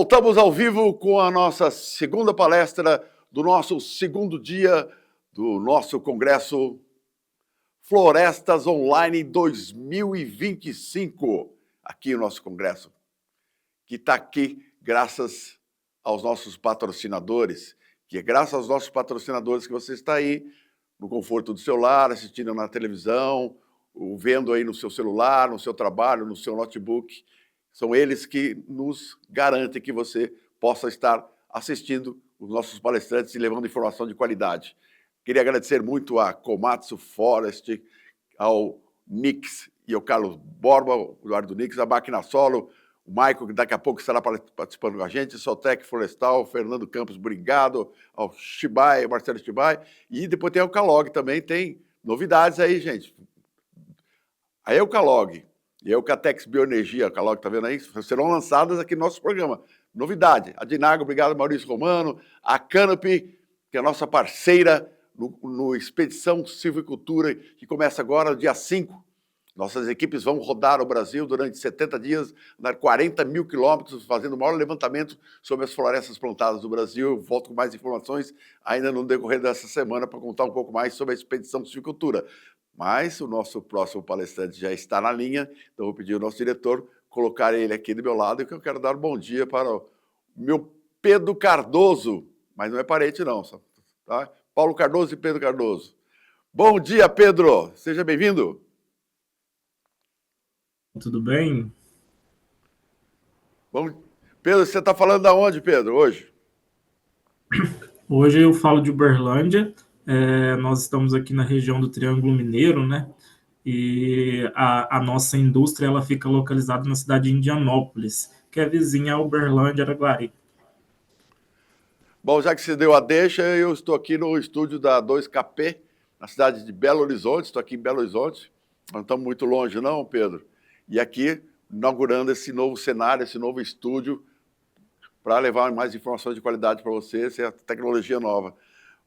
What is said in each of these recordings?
Voltamos ao vivo com a nossa segunda palestra do nosso segundo dia do nosso congresso Florestas Online 2025, aqui o nosso congresso, que está aqui graças aos nossos patrocinadores, que é graças aos nossos patrocinadores que você está aí no conforto do seu lar, assistindo na televisão, ou vendo aí no seu celular, no seu trabalho, no seu notebook. São eles que nos garantem que você possa estar assistindo os nossos palestrantes e levando informação de qualidade. Queria agradecer muito a Komatsu Forest, ao Nix e ao Carlos Borba, o Eduardo Nix, a Máquina Solo, o Michael, que daqui a pouco estará participando com a gente, Soltec Florestal, Fernando Campos, obrigado, ao Shibai, Marcelo Shibai, e depois tem o Calog também, tem novidades aí, gente. A Eucalog e a Eucatex Bioenergia, a Calog, tá vendo aí? Serão lançadas aqui no nosso programa. Novidade. A Dinago, obrigado, Maurício Romano. A Canopy, que é a nossa parceira no Expedição Silvicultura, que começa agora, no dia 5. Nossas equipes vão rodar o Brasil durante 70 dias, andar 40 mil quilômetros, fazendo o maior levantamento sobre as florestas plantadas do Brasil. Eu volto com mais informações ainda no decorrer dessa semana para contar um pouco mais sobre a Expedição Silvicultura. Mas o nosso próximo palestrante já está na linha, então vou pedir ao nosso diretor colocar ele aqui do meu lado, e que eu quero dar um bom dia para o meu Pedro Cardoso, mas não é parente não, tá? Paulo Cardoso e Pedro Cardoso. Bom dia, Pedro, seja bem-vindo. Tudo bem? Bom, Pedro, você está falando de onde, Pedro, hoje? Hoje eu falo de Uberlândia. Nós estamos aqui na região do Triângulo Mineiro, né? E a nossa indústria ela fica localizada na cidade de Indianópolis, que é vizinha a Uberlândia, Araguari. Bom, já que você deu a deixa, eu estou aqui no estúdio da 2KP, na cidade de Belo Horizonte. Estou aqui em Belo Horizonte, não estamos muito longe não, Pedro? E aqui, inaugurando esse novo cenário, esse novo estúdio, para levar mais informações de qualidade para você, essa tecnologia nova.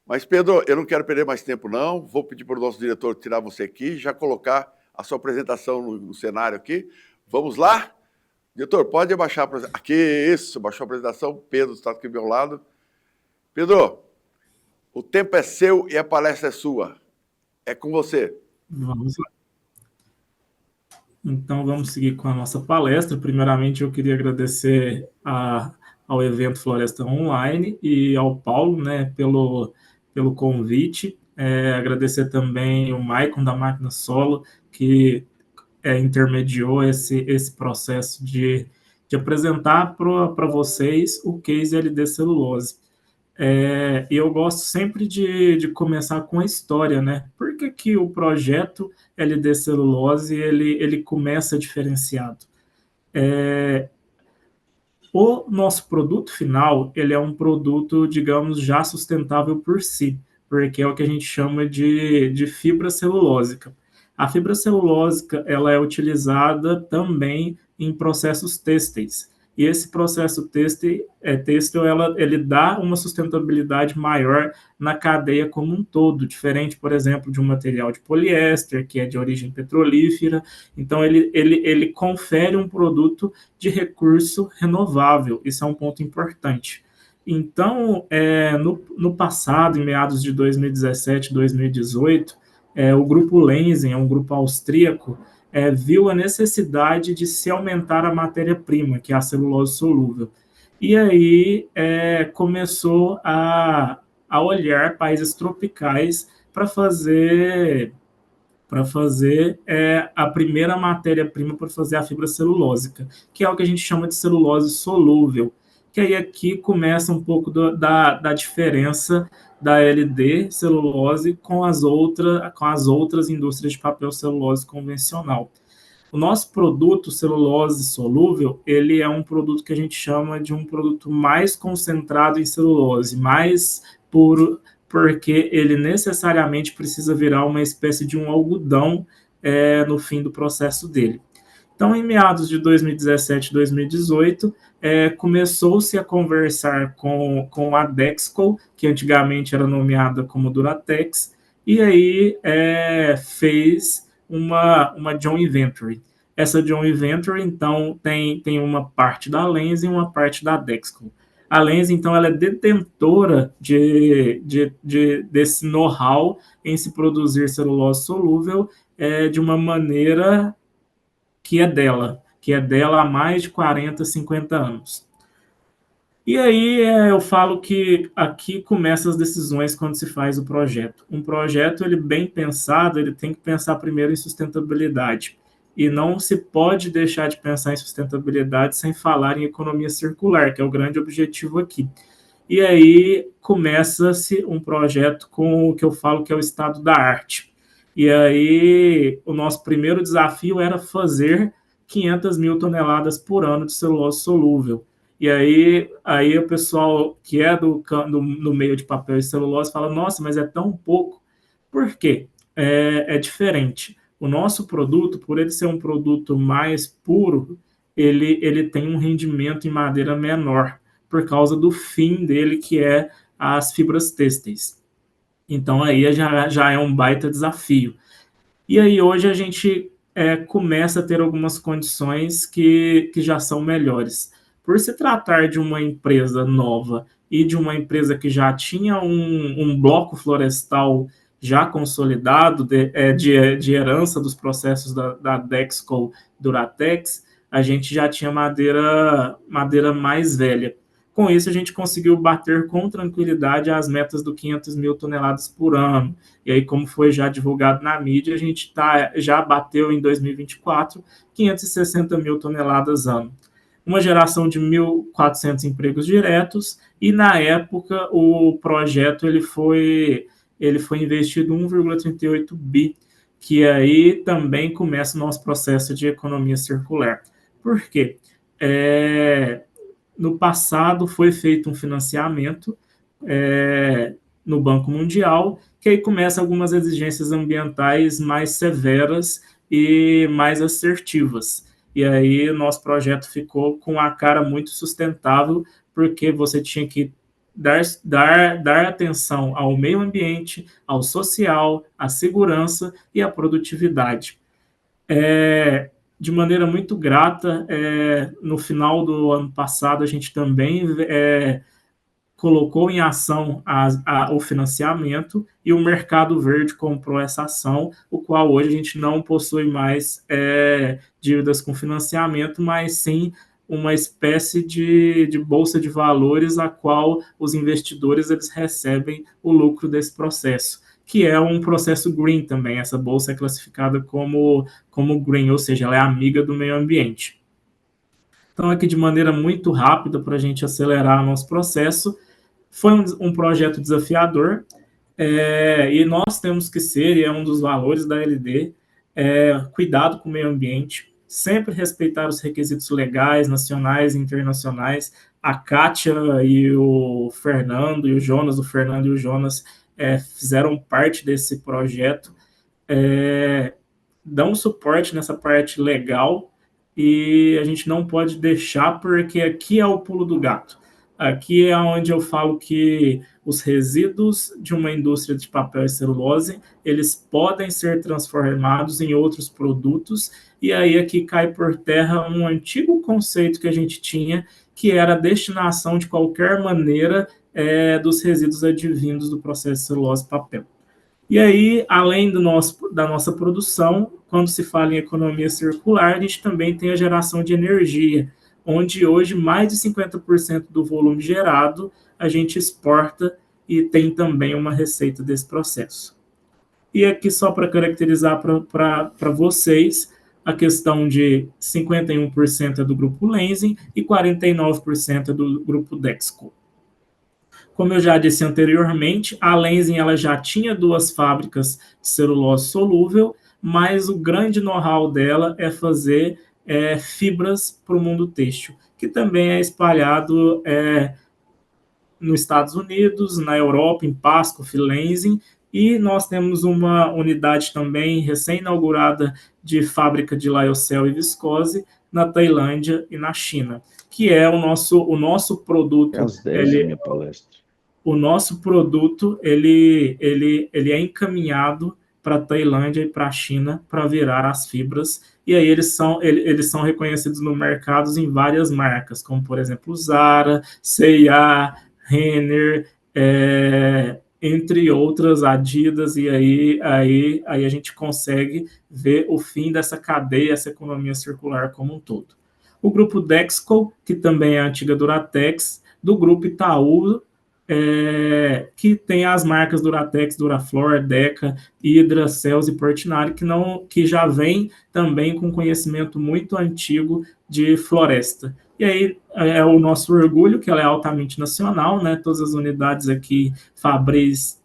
Mas, Pedro, eu não quero perder mais tempo, não. Vou pedir para o nosso diretor tirar você aqui e já colocar a sua apresentação no cenário aqui. Vamos lá? Diretor, pode abaixar a apresentação. Aqui, isso, baixou a apresentação. Pedro está aqui do meu lado. Pedro, o tempo é seu e a palestra é sua. É com você. Vamos lá. Então, vamos seguir com a nossa palestra. Primeiramente, eu queria agradecer ao evento Floresta Online e ao Paulo, né, pelo convite. Agradecer também o Maicon da Máquina Solo, que intermediou esse processo de apresentar para vocês o case LD Celulose. E eu gosto sempre de começar com a história, né? Por que o projeto LD Celulose ele começa diferenciado? O nosso produto final, ele é um produto, digamos, já sustentável por si, porque é o que a gente chama de fibra celulósica. A fibra celulósica, ela é utilizada também em processos têxteis. E esse processo têxtil, ele dá uma sustentabilidade maior na cadeia como um todo, diferente, por exemplo, de um material de poliéster, que é de origem petrolífera. Então, ele confere um produto de recurso renovável. Isso é um ponto importante. Então, no passado, em meados de 2017, 2018, o grupo Lenzing, um grupo austríaco, viu a necessidade de se aumentar a matéria-prima, que é a celulose solúvel. E aí começou a olhar países tropicais para fazer a primeira matéria-prima para fazer a fibra celulósica, que é o que a gente chama de celulose solúvel, que aí aqui começa um pouco da diferença da LD celulose com as outras indústrias de papel celulose convencional. O nosso produto celulose solúvel, ele é um produto que a gente chama de um produto mais concentrado em celulose, mais puro, porque ele necessariamente precisa virar uma espécie de um algodão no fim do processo dele. Então, em meados de 2017 e 2018, começou-se a conversar com a Dexco, que antigamente era nomeada como Duratex, e aí fez uma joint venture. Essa joint venture, então, tem uma parte da Lenzing e uma parte da Dexco. A Lenzing, então, ela é detentora desse know-how em se produzir celulose solúvel de uma maneira que é dela há mais de 40, 50 anos. E aí eu falo que aqui começam as decisões quando se faz o projeto. Um projeto, ele bem pensado, ele tem que pensar primeiro em sustentabilidade. E não se pode deixar de pensar em sustentabilidade sem falar em economia circular, que é o grande objetivo aqui. E aí começa-se um projeto com o que eu falo que é o estado da arte. E aí o nosso primeiro desafio era fazer 500 mil toneladas por ano de celulose solúvel. E aí o pessoal que é no meio de papel e celulose fala, nossa, mas é tão pouco. Por quê? É diferente. O nosso produto, por ele ser um produto mais puro, ele tem um rendimento em madeira menor, por causa do fim dele, que é as fibras têxteis. Então aí já é um baita desafio. E aí hoje a gente começa a ter algumas condições que já são melhores. Por se tratar de uma empresa nova e de uma empresa que já tinha um bloco florestal já consolidado de herança dos processos da Dexco Duratex, a gente já tinha madeira mais velha. Com isso, a gente conseguiu bater com tranquilidade as metas do 500 mil toneladas por ano. E aí, como foi já divulgado na mídia, a gente já bateu em 2024 560 mil toneladas ano. Uma geração de 1.400 empregos diretos, e na época o projeto ele foi investido 1,38 bi, que aí também começa o nosso processo de economia circular. Por quê? No passado foi feito um financiamento no Banco Mundial, que aí começa algumas exigências ambientais mais severas e mais assertivas. E aí o nosso projeto ficou com a cara muito sustentável, porque você tinha que dar atenção ao meio ambiente, ao social, à segurança e à produtividade. De maneira muito grata, no final do ano passado, a gente também colocou em ação o financiamento, e o Mercado Verde comprou essa ação, o qual hoje a gente não possui mais dívidas com financiamento, mas sim uma espécie de bolsa de valores, a qual os investidores eles recebem o lucro desse processo, que é um processo green também. Essa bolsa é classificada como green, ou seja, ela é amiga do meio ambiente. Então, aqui de maneira muito rápida, para a gente acelerar o nosso processo, foi um projeto desafiador, e nós temos que ser, e é um dos valores da LD, cuidado com o meio ambiente, sempre respeitar os requisitos legais, nacionais e internacionais. A Kátia e o Fernando, e o Jonas, fizeram parte desse projeto, dão suporte nessa parte legal, e a gente não pode deixar, porque aqui é o pulo do gato. Aqui é onde eu falo que os resíduos de uma indústria de papel e celulose, eles podem ser transformados em outros produtos, e aí aqui cai por terra um antigo conceito que a gente tinha, que era a destinação de qualquer maneira dos resíduos advindos do processo de celulose e papel. E aí, além da nossa produção, quando se fala em economia circular, a gente também tem a geração de energia, onde hoje mais de 50% do volume gerado a gente exporta, e tem também uma receita desse processo. E aqui, só para caracterizar para vocês, a questão de 51% é do grupo Lenzing e 49% é do grupo Dexco. Como eu já disse anteriormente, a Lenzing ela já tinha 2 fábricas de celulose solúvel, mas o grande know-how dela é fazer fibras para o mundo têxtil, que também é espalhado nos Estados Unidos, na Europa, em Pasco, Lenzing, e nós temos uma unidade também recém-inaugurada de fábrica de lyocell e viscose na Tailândia e na China, que é o nosso produto. Palestra. O nosso produto ele é encaminhado para a Tailândia e para a China para virar as fibras. E aí eles são reconhecidos no mercado em várias marcas, como, por exemplo, Zara, C&A, Renner, entre outras, Adidas, e aí a gente consegue ver o fim dessa cadeia, essa economia circular como um todo. O grupo Dexco, que também é a antiga Duratex, do grupo Itaú, que tem as marcas Duratex, Duraflor, Deca, Hydra, Cells e Portinari, que já vem também com conhecimento muito antigo de floresta. E aí é o nosso orgulho, que ela é altamente nacional, né? Todas as unidades aqui, Fabris,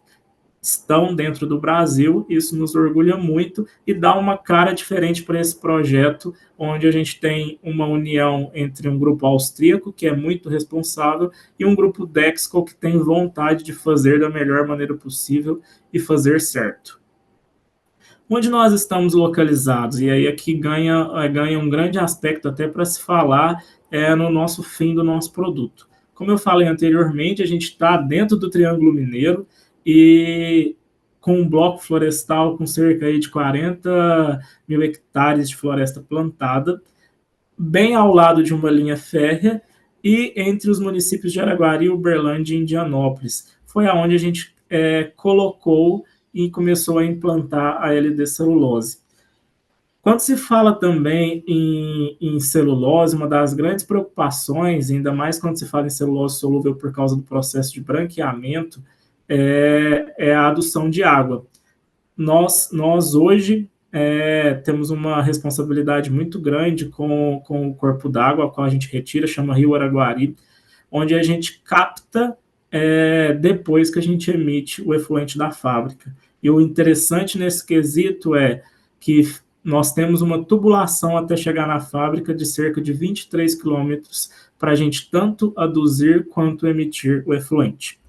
estão dentro do Brasil, isso nos orgulha muito e dá uma cara diferente para esse projeto, onde a gente tem uma união entre um grupo austríaco, que é muito responsável, e um grupo Dexco, que tem vontade de fazer da melhor maneira possível e fazer certo. Onde nós estamos localizados? E aí aqui ganha um grande aspecto até para se falar no nosso fim do nosso produto. Como eu falei anteriormente, a gente está dentro do Triângulo Mineiro e com um bloco florestal com cerca aí de 40 mil hectares de floresta plantada, bem ao lado de uma linha férrea e entre os municípios de Araguari, Uberlândia e Indianópolis. Foi aonde a gente colocou e começou a implantar a LD celulose. Quando se fala também em celulose, uma das grandes preocupações, ainda mais quando se fala em celulose solúvel por causa do processo de branqueamento, é a adução de água. Nós hoje temos uma responsabilidade muito grande com o corpo d'água, a qual a gente retira, chama Rio Araguari, onde a gente capta depois que a gente emite o efluente da fábrica. E o interessante nesse quesito é que nós temos uma tubulação até chegar na fábrica de cerca de 23 quilômetros para a gente tanto aduzir quanto emitir o efluente.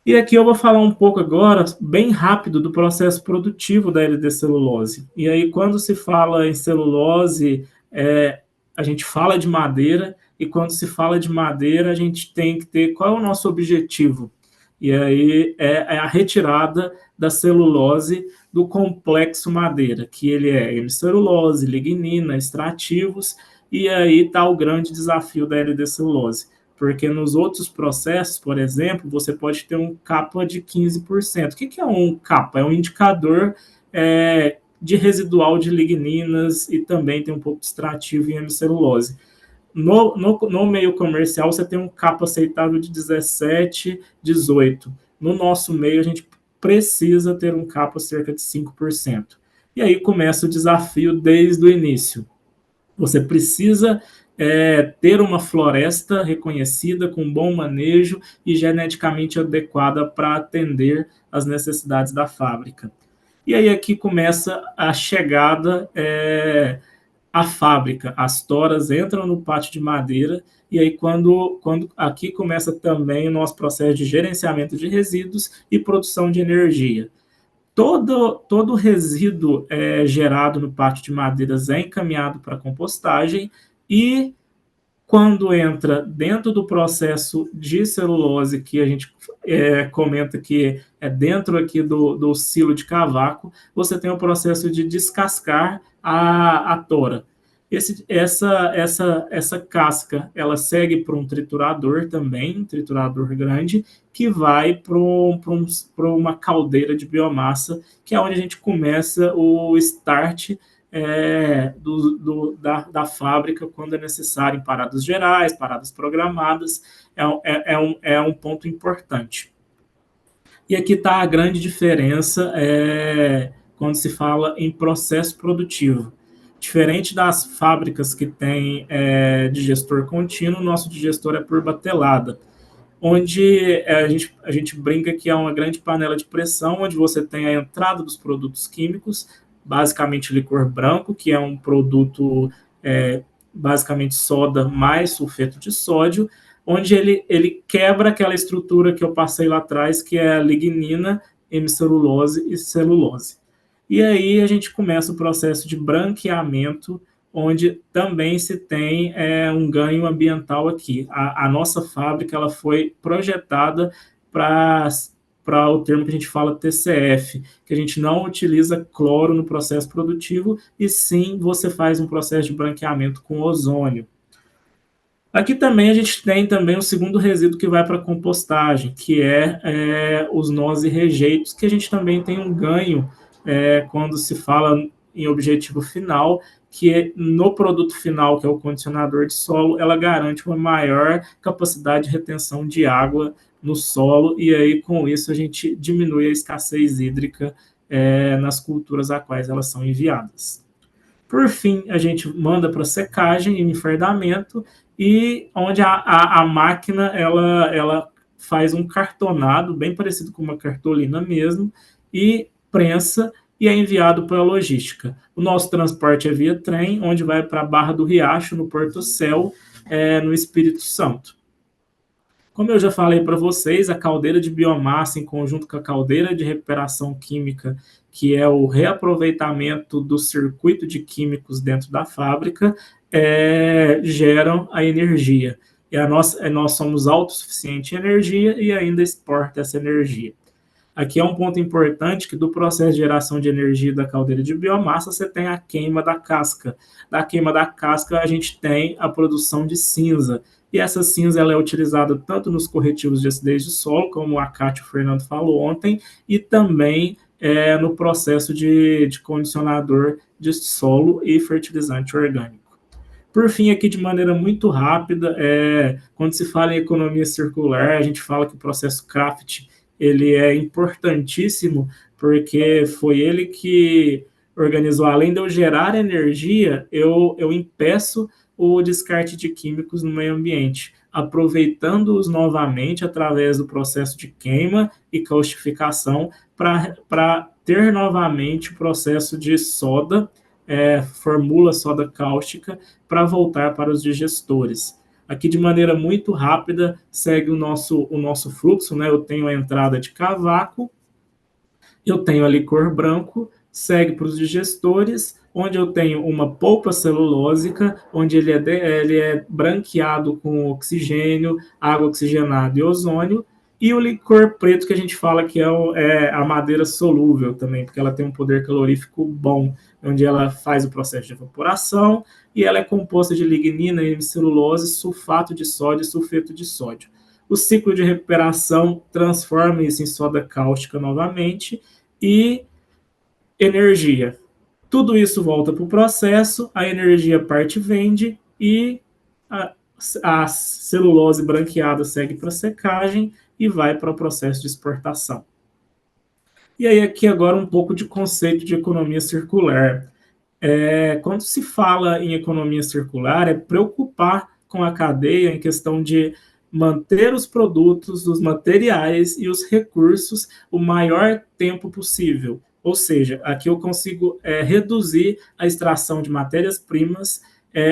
E aqui eu vou falar um pouco agora, bem rápido, do processo produtivo da LD celulose. E aí, quando se fala em celulose, a gente fala de madeira, e quando se fala de madeira, a gente tem que ter qual é o nosso objetivo. E aí é a retirada da celulose do complexo madeira, que ele é hemicelulose, lignina, extrativos, e aí está o grande desafio da LD celulose. Porque nos outros processos, por exemplo, você pode ter um capa de 15%. O que é um capa? É um indicador de residual de ligninas e também tem um pouco de extrativo em hemicelulose. No meio comercial, você tem um capa aceitável de 17, 18. No nosso meio, a gente precisa ter um capa cerca de 5%. E aí começa o desafio desde o início. Você precisa ter uma floresta reconhecida, com bom manejo e geneticamente adequada para atender às necessidades da fábrica. E aí aqui começa a chegada à fábrica. As toras entram no pátio de madeira e aí quando aqui começa também o nosso processo de gerenciamento de resíduos e produção de energia. Todo resíduo gerado no pátio de madeiras é encaminhado para compostagem e quando entra dentro do processo de celulose, que a gente comenta que é dentro aqui do silo de cavaco, você tem o processo de descascar a tora. Essa casca, ela segue para um triturador também, um triturador grande, que vai para uma caldeira de biomassa, que é onde a gente começa o start da fábrica quando é necessário, em paradas gerais, paradas programadas, é um ponto importante. E aqui está a grande diferença quando se fala em processo produtivo. Diferente das fábricas que têm digestor contínuo, o nosso digestor é por batelada, onde a gente brinca que é uma grande panela de pressão, onde você tem a entrada dos produtos químicos, basicamente licor branco, que é um produto basicamente soda mais sulfeto de sódio, onde ele quebra aquela estrutura que eu passei lá atrás, que é a lignina, hemicelulose e celulose. E aí a gente começa o processo de branqueamento, onde também se tem um ganho ambiental aqui. A nossa fábrica ela foi projetada para para o termo que a gente fala TCF, que a gente não utiliza cloro no processo produtivo, e sim você faz um processo de branqueamento com ozônio. Aqui também a gente tem também o segundo resíduo que vai para a compostagem, que é os nós e rejeitos, que a gente também tem um ganho quando se fala em objetivo final, que no produto final, que é o condicionador de solo, ela garante uma maior capacidade de retenção de água no solo, e aí com isso a gente diminui a escassez hídrica nas culturas a quais elas são enviadas. Por fim, a gente manda para secagem e enfardamento, e onde a máquina ela faz um cartonado, bem parecido com uma cartolina mesmo, e prensa, e é enviado para a logística. O nosso transporte é via trem, onde vai para a Barra do Riacho, no Porto Céu, no Espírito Santo. Como eu já falei para vocês, a caldeira de biomassa, em conjunto com a caldeira de recuperação química, que é o reaproveitamento do circuito de químicos dentro da fábrica, geram a energia. E nós somos autossuficientes em energia e ainda exporta essa energia. Aqui é um ponto importante que do processo de geração de energia da caldeira de biomassa, você tem a queima da casca. Da queima da casca, a gente tem a produção de cinza. E essa cinza ela é utilizada tanto nos corretivos de acidez de solo, como a Cátia e o Fernando falou ontem, e também no processo de condicionador de solo e fertilizante orgânico. Por fim, aqui de maneira muito rápida, quando se fala em economia circular, a gente fala que o processo CRAFT ele é importantíssimo, porque foi ele que organizou, além de eu gerar energia, eu impeço o descarte de químicos no meio ambiente, aproveitando-os novamente através do processo de queima e caustificação para ter novamente o processo de soda, formula soda cáustica, para voltar para os digestores. Aqui, de maneira muito rápida, segue o nosso fluxo, né? Eu tenho a entrada de cavaco, eu tenho a licor branco, segue para os digestores, onde eu tenho uma polpa celulósica, onde ele é branqueado com oxigênio, água oxigenada e ozônio, e o licor preto, que a gente fala que é a madeira solúvel também, porque ela tem um poder calorífico bom, onde ela faz o processo de evaporação, e ela é composta de lignina, hemicelulose, sulfato de sódio e sulfeto de sódio. O ciclo de recuperação transforma isso em soda cáustica novamente, e energia. Tudo isso volta para o processo, a energia parte vende, e a celulose branqueada segue para a secagem e vai para o processo de exportação. E aí aqui agora um pouco de conceito de economia circular. Quando se fala em economia circular, é preocupar com a cadeia em questão de manter os produtos, os materiais e os recursos o maior tempo possível. Ou seja, aqui eu consigo reduzir a extração de matérias-primas,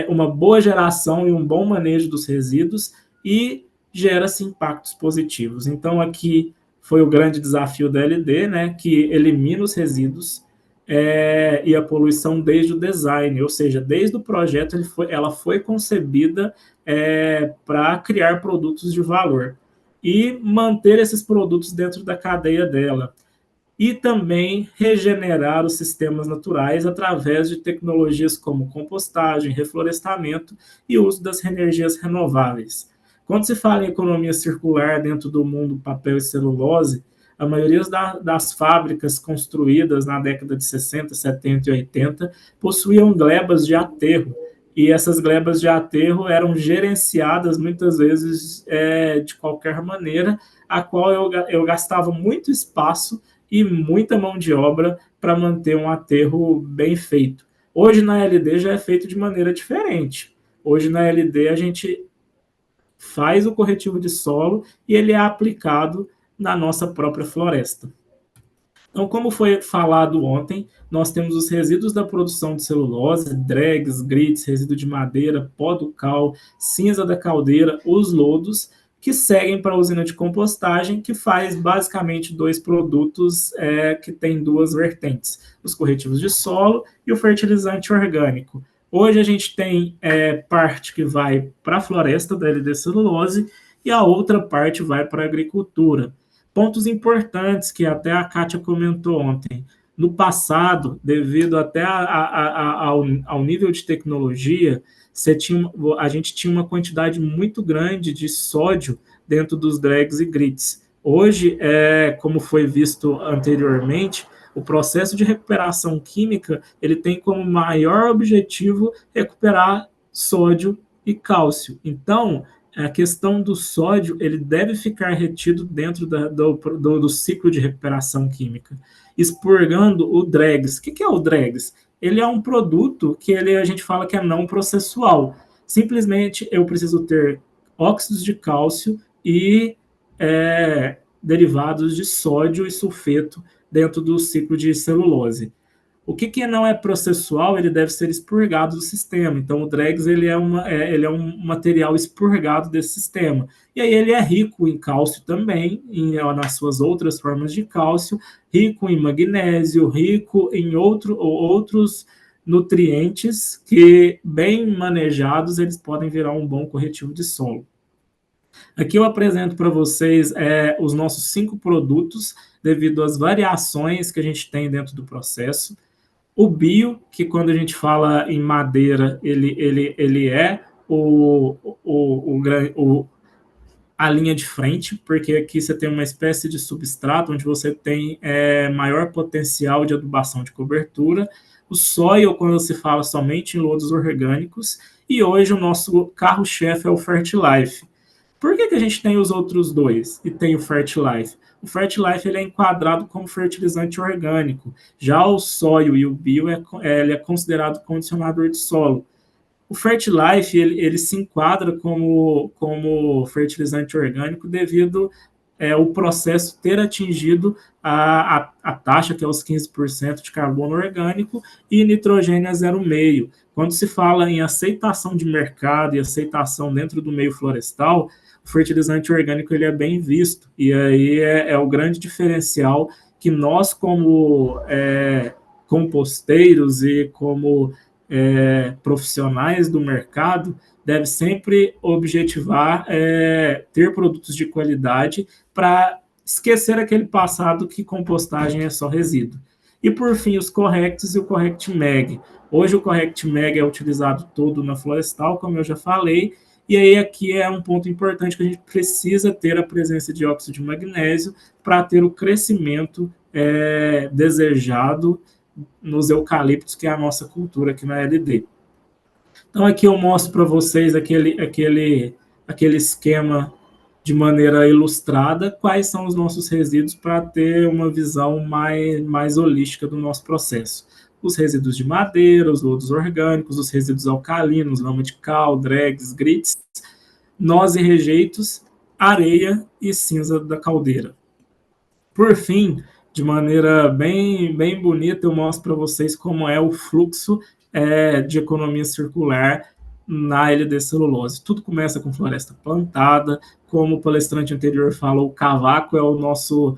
uma boa geração e um bom manejo dos resíduos, e gera-se impactos positivos. Então, aqui foi o grande desafio da LD, né, que elimina os resíduos e a poluição desde o design, ou seja, desde o projeto ela foi concebida para criar produtos de valor e manter esses produtos dentro da cadeia dela. E também regenerar os sistemas naturais através de tecnologias como compostagem, reflorestamento e uso das energias renováveis. Quando se fala em economia circular dentro do mundo papel e celulose, a maioria das fábricas construídas na década de 60, 70 e 80 possuíam glebas de aterro, e essas glebas de aterro eram gerenciadas muitas vezes de qualquer maneira, a qual eu gastava muito espaço e muita mão de obra para manter um aterro bem feito. Hoje na LD já é feito de maneira diferente. Hoje na LD a gente faz o corretivo de solo e ele é aplicado na nossa própria floresta. Então, como foi falado ontem, nós temos os resíduos da produção de celulose, drags, grits, resíduo de madeira, pó do cal, cinza da caldeira, os lodos, que seguem para a usina de compostagem, que faz basicamente dois produtos que têm duas vertentes, os corretivos de solo e o fertilizante orgânico. Hoje a gente tem parte que vai para a floresta da LD Celulose e a outra parte vai para a agricultura. Pontos importantes que até a Kátia comentou ontem. No passado, devido até ao nível de tecnologia, a gente tinha uma quantidade muito grande de sódio dentro dos drags e grits. Hoje, como foi visto anteriormente, o processo de recuperação química ele tem como maior objetivo recuperar sódio e cálcio. Então, a questão do sódio ele deve ficar retido dentro do ciclo de recuperação química, expurgando o DREGS. O que é o DREGS? Ele é um produto que a gente fala que é não processual. Simplesmente eu preciso ter óxidos de cálcio e derivados de sódio e sulfeto dentro do ciclo de celulose. O que não é processual, ele deve ser expurgado do sistema. Então, o DREGS ele é um material expurgado desse sistema. E aí ele é rico em cálcio também, nas suas outras formas de cálcio, rico em magnésio, rico em outros nutrientes que, bem manejados, eles podem virar um bom corretivo de solo. Aqui eu apresento para vocês os nossos 5 produtos, devido às variações que a gente tem dentro do processo. O bio, que quando a gente fala em madeira, ele é a linha de frente, porque aqui você tem uma espécie de substrato onde você tem maior potencial de adubação de cobertura. O soil, quando se fala somente em lodos orgânicos, e hoje o nosso carro-chefe é o Fertilife. Por que a gente tem os outros dois e tem o Fertilife? O Fertilife ele é enquadrado como fertilizante orgânico. Já o soil e o bio ele é considerado condicionador de solo. O Fertilife ele se enquadra como fertilizante orgânico devido o processo ter atingido a taxa, que é os 15% de carbono orgânico, e nitrogênio a 0,5%. Quando se fala em aceitação de mercado e aceitação dentro do meio florestal, o fertilizante orgânico ele é bem visto, e aí é o grande diferencial que nós, como composteiros e como profissionais do mercado, deve sempre objetivar ter produtos de qualidade para esquecer aquele passado que compostagem é só resíduo. E, por fim, os corrects e o Correct Mag. Hoje o Correct Mag é utilizado todo na florestal, como eu já falei, e aí aqui é um ponto importante que a gente precisa ter a presença de óxido de magnésio para ter o crescimento desejado nos eucaliptos, que é a nossa cultura aqui na LD. Então aqui eu mostro para vocês aquele esquema de maneira ilustrada, quais são os nossos resíduos para ter uma visão mais holística do nosso processo. Os resíduos de madeira, os lodos orgânicos, os resíduos alcalinos, lama de cal, dregs, grits, nós e rejeitos, areia e cinza da caldeira. Por fim, de maneira bem bonita, eu mostro para vocês como é o fluxo de economia circular na LD Celulose. Tudo começa com floresta plantada, como o palestrante anterior falou, o cavaco é o nosso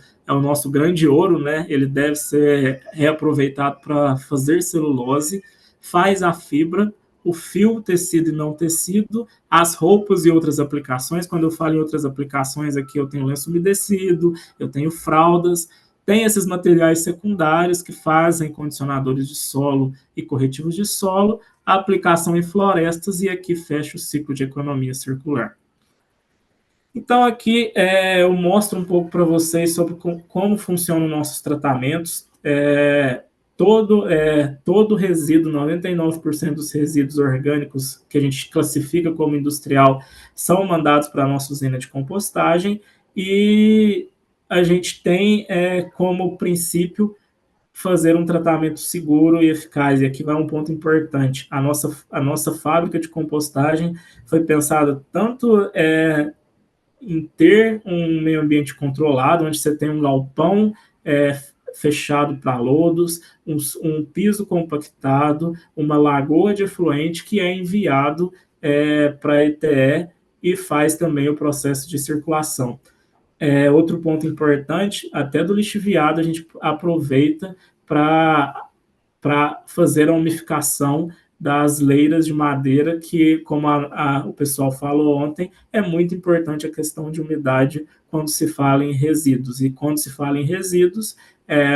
grande ouro, né? Ele deve ser reaproveitado para fazer celulose, faz a fibra, o fio, tecido e não tecido, as roupas e outras aplicações. Quando eu falo em outras aplicações, aqui eu tenho lenço umedecido, eu tenho fraldas, tem esses materiais secundários que fazem condicionadores de solo e corretivos de solo, a aplicação em florestas, e aqui fecha o ciclo de economia circular. Então aqui eu mostro um pouco para vocês sobre como funcionam nossos tratamentos. Todo resíduo, 99% dos resíduos orgânicos que a gente classifica como industrial são mandados para a nossa usina de compostagem, e a gente tem como princípio fazer um tratamento seguro e eficaz. E aqui vai um ponto importante. A nossa fábrica de compostagem foi pensada tanto em ter um meio ambiente controlado, onde você tem um galpão fechado para lodos, um piso compactado, uma lagoa de efluente que é enviado para a ETE e faz também o processo de circulação. Outro ponto importante, até do lixiviado a gente aproveita para fazer a umificação das leiras de madeira, que, como o pessoal falou ontem, é muito importante a questão de umidade quando se fala em resíduos. E quando se fala em resíduos,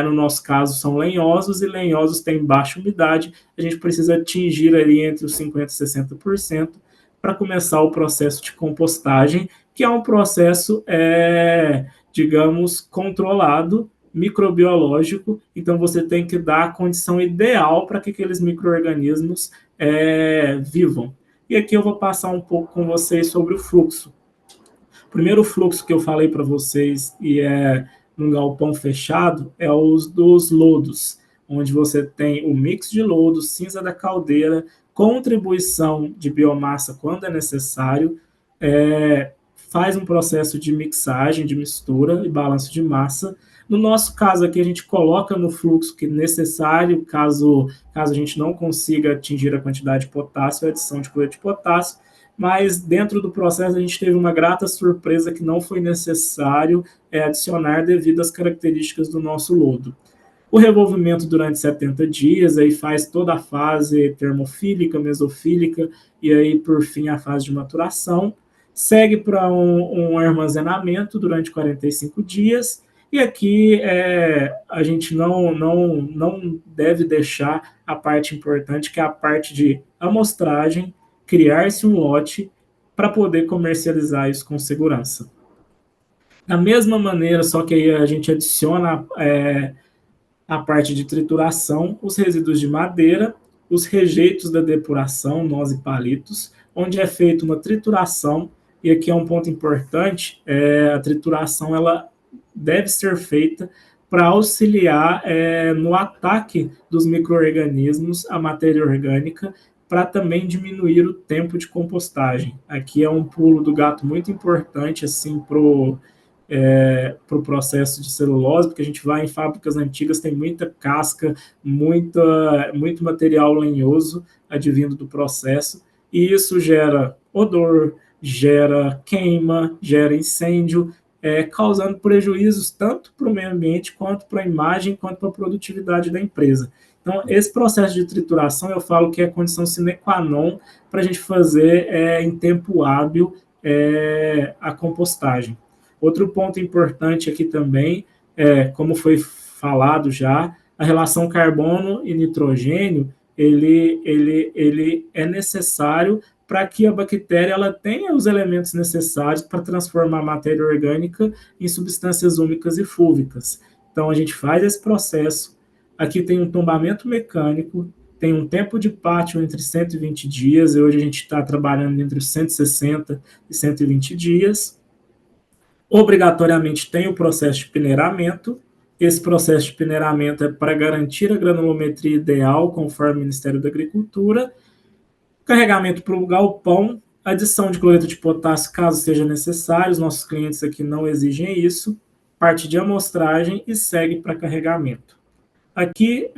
no nosso caso, são lenhosos, e lenhosos têm baixa umidade, a gente precisa atingir ali entre os 50% e 60% para começar o processo de compostagem, que é um processo, digamos, controlado, microbiológico, então você tem que dar a condição ideal para que aqueles micro-organismos vivam. E aqui eu vou passar um pouco com vocês sobre o fluxo. O primeiro fluxo que eu falei para vocês, e é num galpão fechado, é os dos lodos, onde você tem o mix de lodos, cinza da caldeira, contribuição de biomassa quando é necessário, faz um processo de mixagem, de mistura e balanço de massa. No nosso caso aqui, a gente coloca no fluxo que é necessário, caso a gente não consiga atingir a quantidade de potássio, a adição de cloreto de potássio, mas dentro do processo a gente teve uma grata surpresa que não foi necessário adicionar devido às características do nosso lodo. O revolvimento durante 70 dias, aí faz toda a fase termofílica, mesofílica, e aí, por fim, a fase de maturação. Segue para um armazenamento durante 45 dias, e aqui a gente não deve deixar a parte importante, que é a parte de amostragem, criar-se um lote para poder comercializar isso com segurança. Da mesma maneira, só que aí a gente adiciona a parte de trituração, os resíduos de madeira, os rejeitos da depuração, nós e palitos, onde é feita uma trituração, e aqui é um ponto importante, a trituração ela deve ser feita para auxiliar no ataque dos micro-organismos à matéria orgânica, para também diminuir o tempo de compostagem. Aqui é um pulo do gato muito importante assim, para o processo de celulose, porque a gente vai em fábricas antigas, tem muita casca, muito material lenhoso advindo do processo, e isso gera odor, gera queima, gera incêndio, causando prejuízos tanto para o meio ambiente, quanto para a imagem, quanto para a produtividade da empresa. Então, esse processo de trituração, eu falo que é condição sine qua non para a gente fazer em tempo hábil a compostagem. Outro ponto importante aqui também, como foi falado já, a relação carbono e nitrogênio, ele é necessário para que a bactéria ela tenha os elementos necessários para transformar a matéria orgânica em substâncias úmicas e fúlvicas. Então, a gente faz esse processo. Aqui tem um tombamento mecânico, tem um tempo de pátio entre 120 dias, e hoje a gente está trabalhando entre os 160 e 120 dias. Obrigatoriamente tem o processo de peneiramento. Esse processo de peneiramento é para garantir a granulometria ideal, conforme o Ministério da Agricultura. Carregamento para o galpão, adição de cloreto de potássio, caso seja necessário. Os nossos clientes aqui não exigem isso. Parte de amostragem e segue para carregamento. Aqui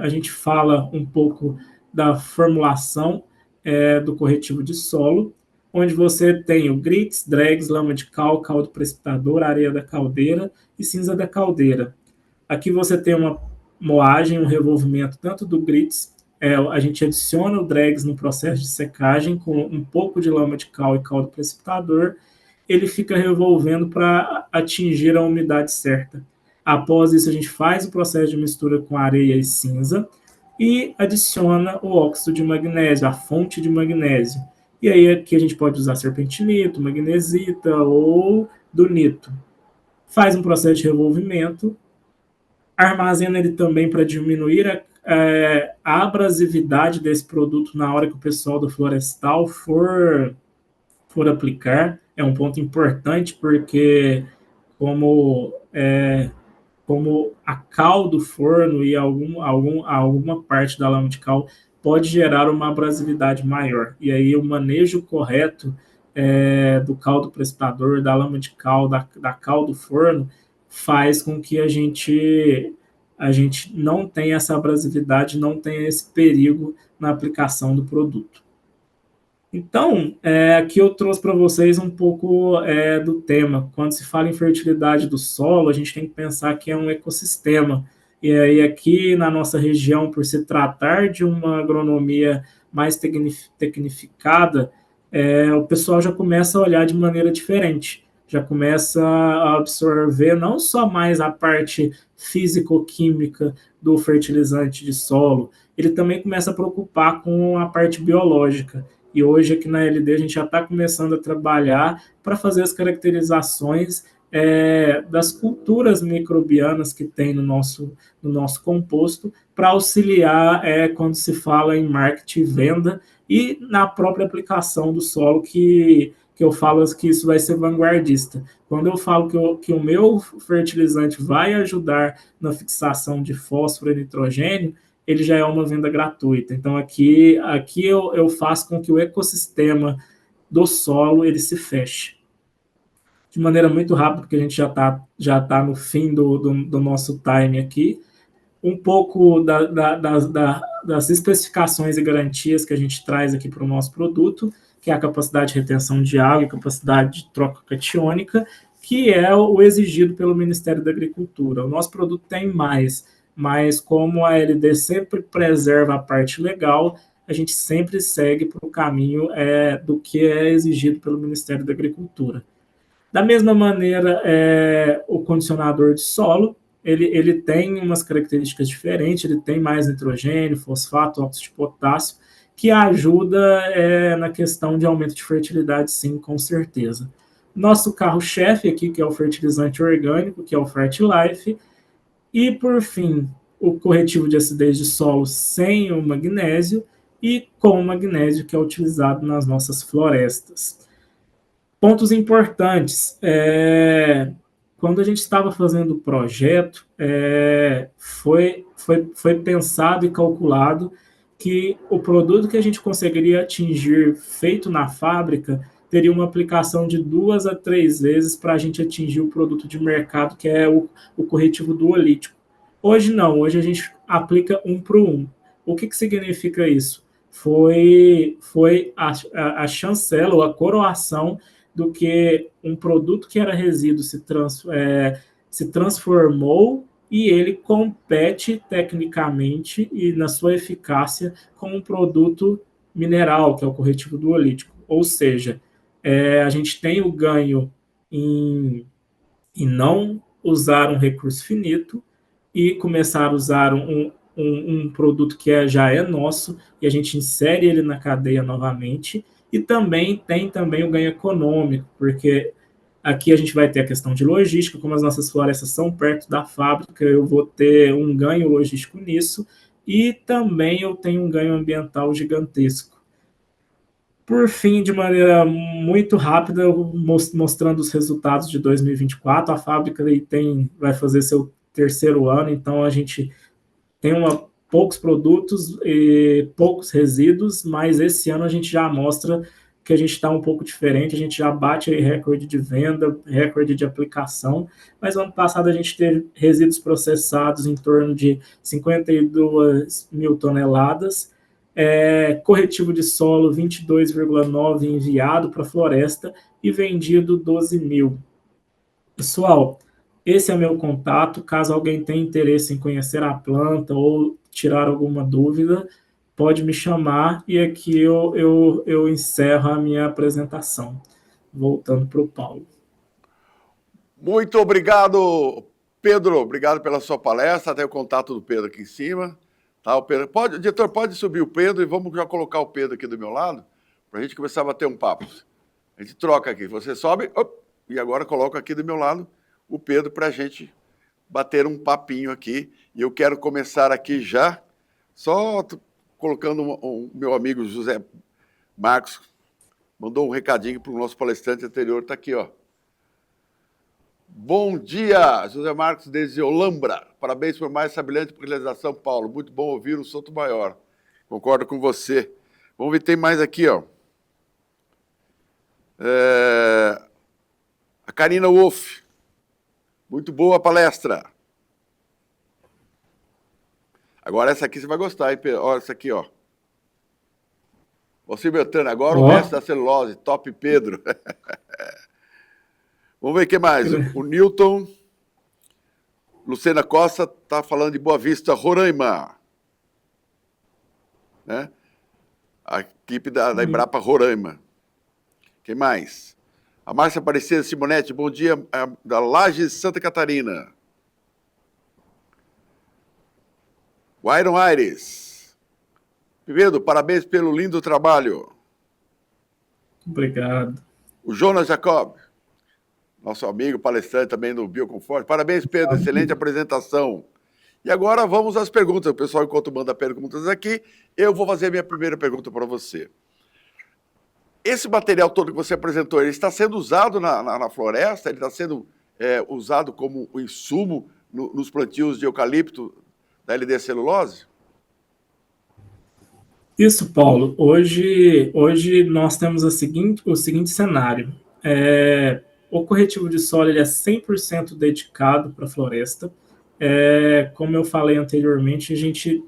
a gente fala um pouco da formulação do corretivo de solo, onde você tem o grits, dregs, lama de cal, caldo precipitador, areia da caldeira e cinza da caldeira. Aqui você tem uma moagem, um revolvimento tanto do grits, a gente adiciona o dregs no processo de secagem com um pouco de lama de cal e caldo precipitador, ele fica revolvendo para atingir a umidade certa. Após isso, a gente faz o processo de mistura com areia e cinza e adiciona o óxido de magnésio, a fonte de magnésio. E aí aqui a gente pode usar serpentinito, magnesita ou dunito. Faz um processo de revolvimento, armazena ele também para diminuir a abrasividade desse produto na hora que o pessoal do florestal for aplicar. É um ponto importante porque como a cal do forno e alguma parte da lama de cal pode gerar uma abrasividade maior. E aí o manejo correto do caldo precipitador, da lama de cal, da cal do forno, faz com que a gente não tenha essa abrasividade, não tenha esse perigo na aplicação do produto. Então, aqui eu trouxe para vocês um pouco do tema. Quando se fala em fertilidade do solo, a gente tem que pensar que é um ecossistema. E aí aqui na nossa região, por se tratar de uma agronomia mais tecnificada, o pessoal já começa a olhar de maneira diferente, já começa a absorver não só mais a parte físico-química do fertilizante de solo, ele também começa a preocupar com a parte biológica. E hoje aqui na LD a gente já está começando a trabalhar para fazer as caracterizações das culturas microbianas que tem no nosso composto, para auxiliar quando se fala em marketing e venda e na própria aplicação do solo, que eu falo que isso vai ser vanguardista. Quando eu falo que o meu fertilizante vai ajudar na fixação de fósforo e nitrogênio, ele já é uma venda gratuita. Então, aqui eu faço com que o ecossistema do solo ele se feche de maneira muito rápida, porque a gente já tá no fim do nosso time aqui. Um pouco das especificações e garantias que a gente traz aqui para o nosso produto, que é a capacidade de retenção de água e capacidade de troca catiônica, que é o exigido pelo Ministério da Agricultura. O nosso produto tem mais, mas como a LD sempre preserva a parte legal, a gente sempre segue para o caminho do que é exigido pelo Ministério da Agricultura. Da mesma maneira, o condicionador de solo, ele tem umas características diferentes, ele tem mais nitrogênio, fosfato, óxido de potássio, que ajuda na questão de aumento de fertilidade, sim, com certeza. Nosso carro-chefe aqui, que é o fertilizante orgânico, que é o Fertilife, e, por fim, o corretivo de acidez de solo sem o magnésio e com o magnésio, que é utilizado nas nossas florestas. Pontos importantes. Quando a gente estava fazendo o projeto, foi pensado e calculado que o produto que a gente conseguiria atingir feito na fábrica teria uma aplicação de 2 a 3 vezes para a gente atingir o produto de mercado, que é o corretivo duolítico. Hoje não, hoje a gente aplica 1 para 1. O que significa isso? Foi a chancela ou a coroação do que um produto que era resíduo se transformou e ele compete tecnicamente e na sua eficácia com um produto mineral, que é o corretivo duolítico. Ou seja, a gente tem o ganho em não usar um recurso finito e começar a usar um produto que já é nosso e a gente insere ele na cadeia novamente. E também tem o ganho econômico, porque aqui a gente vai ter a questão de logística, como as nossas florestas são perto da fábrica, eu vou ter um ganho logístico nisso, e também eu tenho um ganho ambiental gigantesco. Por fim, de maneira muito rápida, mostrando os resultados de 2024, a fábrica vai fazer seu 3º ano, então a gente tem poucos produtos e poucos resíduos, mas esse ano a gente já mostra que a gente está um pouco diferente, a gente já bate aí recorde de venda, recorde de aplicação, mas ano passado a gente teve resíduos processados em torno de 52 mil toneladas, corretivo de solo 22,9 enviado para a floresta e vendido 12 mil. Pessoal, esse é meu contato. Caso alguém tenha interesse em conhecer a planta ou tirar alguma dúvida, pode me chamar e aqui eu encerro a minha apresentação. Voltando para o Paulo. Muito obrigado, Pedro. Obrigado pela sua palestra. Tem o contato do Pedro aqui em cima. Tá, o Pedro. Diretor, pode subir o Pedro e vamos já colocar o Pedro aqui do meu lado para a gente começar a bater um papo. A gente troca aqui. Você sobe e agora coloca aqui do meu lado o Pedro para a gente bater um papinho aqui. E eu quero começar aqui já, só colocando o meu amigo José Marcos, mandou um recadinho para o nosso palestrante anterior, está aqui, ó. Bom dia, José Marcos desde Olambra. Parabéns por mais essa brilhante realização, Paulo. Muito bom ouvir o Souto Maior. Concordo com você. Vamos ver, tem mais aqui, ó. A Karina Wolff. Muito boa a palestra. Agora essa aqui você vai gostar, hein, Pedro? Olha essa aqui, ó. Você Beltrano, agora o mestre da celulose, top Pedro. Vamos ver o que mais. O Newton. Lucena Costa está falando de Boa Vista, Roraima. Né? A equipe da Embrapa Roraima. Quem mais? A Márcia Aparecida Simonetti, bom dia, da Lages, Santa Catarina. O Iron Aires. Pivedo, parabéns pelo lindo trabalho. Obrigado. O Jonas Jacob, nosso amigo palestrante também do Bioconforte. Parabéns, Pedro, excelente apresentação. E agora vamos às perguntas. O pessoal, enquanto manda perguntas aqui, eu vou fazer a minha primeira pergunta para você. Esse material todo que você apresentou, ele está sendo usado na floresta? Ele está sendo usado como insumo nos plantios de eucalipto da LD Celulose? Isso, Paulo. Hoje nós temos o seguinte cenário. O corretivo de solo ele é 100% dedicado para a floresta. Como eu falei anteriormente, a gente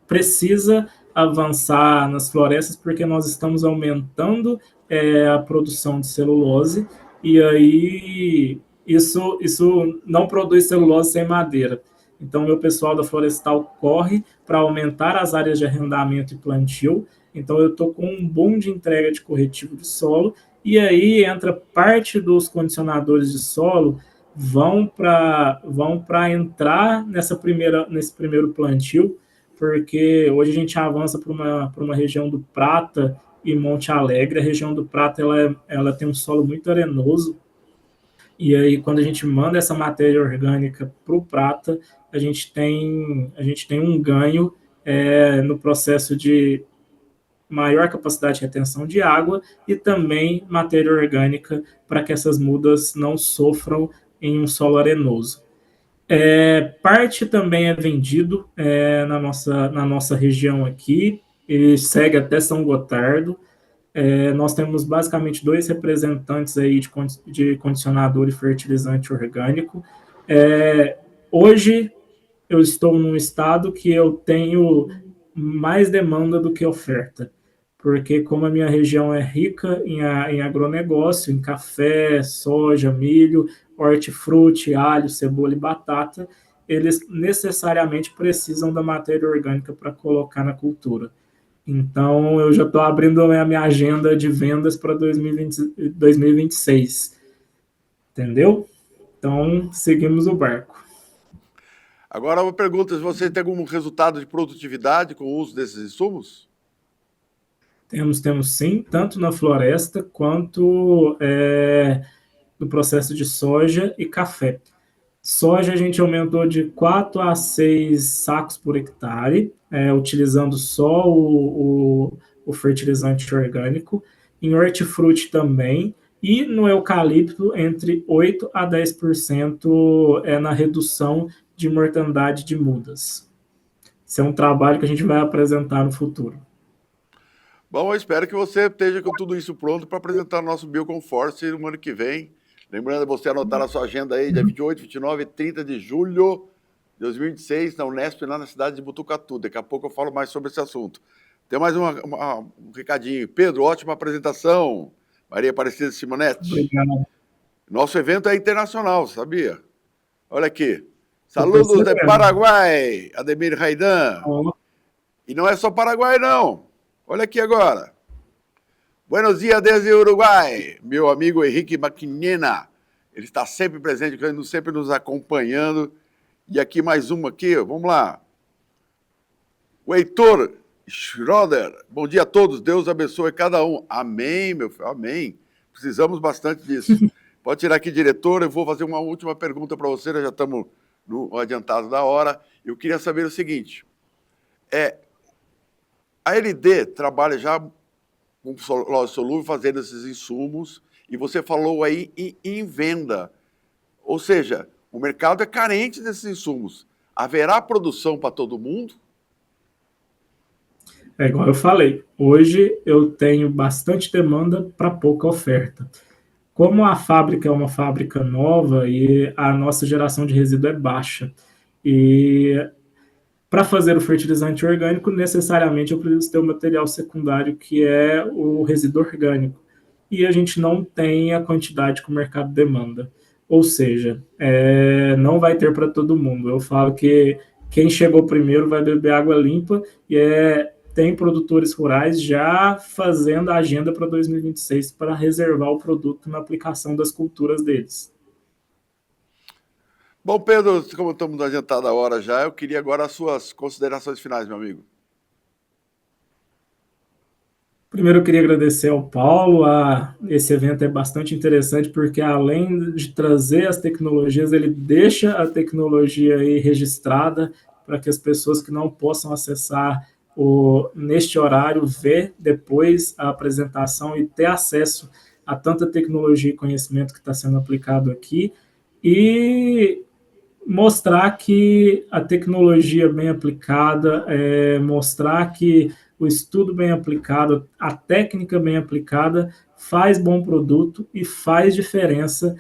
precisa avançar nas florestas porque nós estamos aumentando a produção de celulose e aí isso não produz celulose sem madeira. Então, meu pessoal da Florestal corre para aumentar as áreas de arrendamento e plantio. Então, eu estou com um boom de entrega de corretivo de solo e aí entra parte dos condicionadores de solo vão para entrar nesse primeiro plantio, porque hoje a gente avança para uma região do Prata e Monte Alegre. A região do Prata ela tem um solo muito arenoso, e aí quando a gente manda essa matéria orgânica para o Prata, a gente tem um ganho no processo de maior capacidade de retenção de água e também matéria orgânica para que essas mudas não sofram em um solo arenoso. Parte também é vendido na nossa região aqui, e segue até São Gotardo. Nós temos basicamente 2 representantes aí de condicionador e fertilizante orgânico. Hoje eu estou num estado que eu tenho mais demanda do que oferta, porque como a minha região é rica em agronegócio, em café, soja, milho, hortifruti, alho, cebola e batata, eles necessariamente precisam da matéria orgânica para colocar na cultura. Então, eu já estou abrindo a minha agenda de vendas para 2026. Entendeu? Então, seguimos o barco. Agora, uma pergunta: você tem algum resultado de produtividade com o uso desses insumos? Temos sim, tanto na floresta quanto no processo de soja e café. Soja a gente aumentou de 4 a 6 sacos por hectare, utilizando só o fertilizante orgânico. Em hortifruti também. E no eucalipto, entre 8 a 10% na redução de mortandade de mudas. Esse é um trabalho que a gente vai apresentar no futuro. Bom, eu espero que você esteja com tudo isso pronto para apresentar o nosso Bioconforce no ano que vem. Lembrando você anotar na sua agenda aí, dia 28, 29 e 30 de julho de 2026, na Unesp, lá na cidade de Botucatu. Daqui a pouco eu falo mais sobre esse assunto. Tem mais um recadinho. Pedro, ótima apresentação. Maria Aparecida Simonetti. Obrigado. Nosso evento é internacional, sabia? Olha aqui. Saludos de Paraguai, Ademir Raidan. E não é só Paraguai, não. Olha aqui agora. Buenos dias desde Uruguai, meu amigo Henrique Maquinena. Ele está sempre presente, sempre nos acompanhando. E aqui mais uma aqui, vamos lá. O Heitor Schroeder. Bom dia a todos, Deus abençoe cada um. Amém, meu filho, amém. Precisamos bastante disso. Pode tirar aqui, diretor, eu vou fazer uma última pergunta para você, nós já estamos no adiantado da hora. Eu queria saber o seguinte, a LD trabalha já com celulose solúvel, fazendo esses insumos, e você falou aí em venda. Ou seja, o mercado é carente desses insumos. Haverá produção para todo mundo? Igual eu falei, hoje eu tenho bastante demanda para pouca oferta. Como a fábrica é uma fábrica nova e a nossa geração de resíduo é baixa, e para fazer o fertilizante orgânico, necessariamente eu preciso ter o material secundário, que é o resíduo orgânico. E a gente não tem a quantidade que o mercado demanda. Ou seja, não vai ter para todo mundo. Eu falo que quem chegou primeiro vai beber água limpa e tem produtores rurais já fazendo a agenda para 2026 para reservar o produto na aplicação das culturas deles. Bom, Pedro, como estamos adiantados a hora já, eu queria agora as suas considerações finais, meu amigo. Primeiro, eu queria agradecer ao Paulo. Esse evento é bastante interessante porque, além de trazer as tecnologias, ele deixa a tecnologia aí registrada para que as pessoas que não possam acessar neste horário ver depois a apresentação e ter acesso a tanta tecnologia e conhecimento que está sendo aplicado aqui. E mostrar que a tecnologia bem aplicada, mostrar que o estudo bem aplicado, a técnica bem aplicada faz bom produto e faz diferença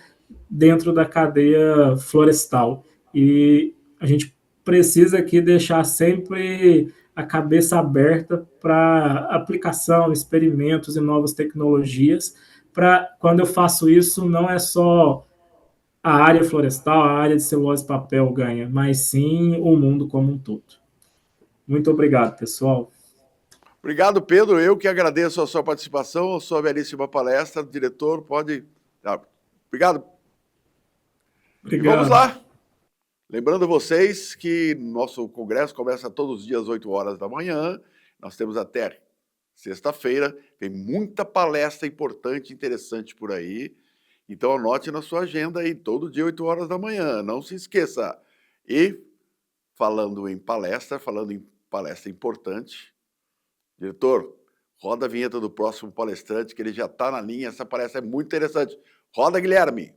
dentro da cadeia florestal. E a gente precisa aqui deixar sempre a cabeça aberta para aplicação, experimentos e novas tecnologias. Para quando eu faço isso, não é só a área florestal, a área de celulose e papel ganha, mas sim o mundo como um todo. Muito obrigado, pessoal. Obrigado, Pedro. Eu que agradeço a sua participação, a sua belíssima palestra. Diretor, pode. Obrigado. E vamos Obrigado. lá. Lembrando vocês que nosso congresso começa todos os dias, 8 horas da manhã. Nós temos até sexta-feira. Tem muita palestra importante, interessante por aí. Então, anote na sua agenda aí, todo dia, 8 horas da manhã. Não se esqueça. E, falando em palestra importante, diretor, roda a vinheta do próximo palestrante, que ele já está na linha. Essa palestra é muito interessante. Roda, Guilherme.